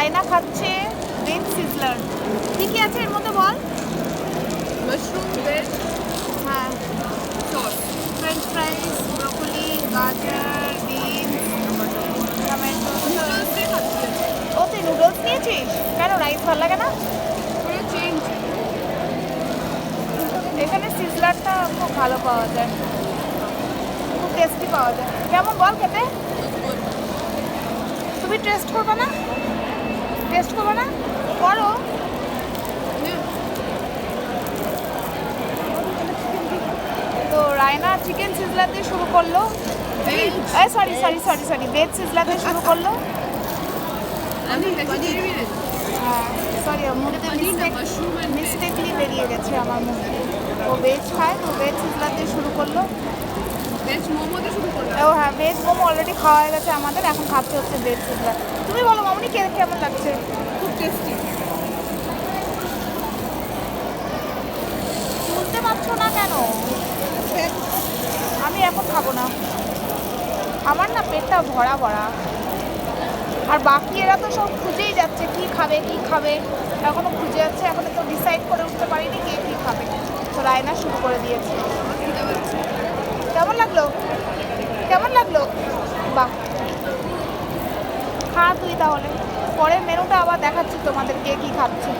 রায়না খাচ্ছে veg sizzler. কী কী আছে এর মধ্যে বল? মাশরুম, ভেজ, হ্যাঁ, সস, ফ্রেঞ্চ ফ্রাইজ, ব্রোকলি, গাজর, বিনস, টমেটো। নুডলস দিয়ে খাচ্ছি। ও তুই নুডলস নিয়েছিস? কেন, রাইস ভালো লাগে না? পুরো চেঞ্জ। এখানে সিজলারটা খুব ভালো পাওয়া যায়, খুব টেস্টি পাওয়া যায়। কেমন বল খেতে? তুমি টেস্ট করবে না? টেস্ট করবে না? করো। তো রায়না চিকেন সিজলার দিয়ে শুরু করলো, sorry sorry sorry sorry veg sizzler দিয়ে শুরু করলো। আমি ভেজিটেরিয়ান। হ্যাঁ সরি, মুখে মিস্টেকলি বেরিয়ে গেছে আমার মুখে। ও ভেজ খায়, তো ভেজ সিজলার দিয়ে শুরু করলো। ভেজ মোমো দিয়ে শুরু করলাম। ও হ্যাঁ, ভেজ মোমো অলরেডি খাওয়া হয়ে গেছে আমাদের, এখন খাচ্ছে হচ্ছে ভেজ সিজলার। তুমি বলো মামনি, কেমন লাগছে? খুব টেস্টি। বুঝতে পারছো না কেন? আমি এখন খাবো না, আমার না পেটটা ভরা ভরা। আর বাকি এরা তো সব খুঁজেই যাচ্ছে কি খাবে কি খাবে, এখনো খুঁজে যাচ্ছে, এখনো তো ডিসাইড করে উঠতে পারিনি কে কী খাবে। তো রায়না শুরু করে দিয়েছে। কেমন লাগলো? কেমন লাগলো? বাহ, খা তুই তাহলে, পরের মেনুটা আবার দেখাচ্ছি তোমাদের কে কী খাচ্ছে।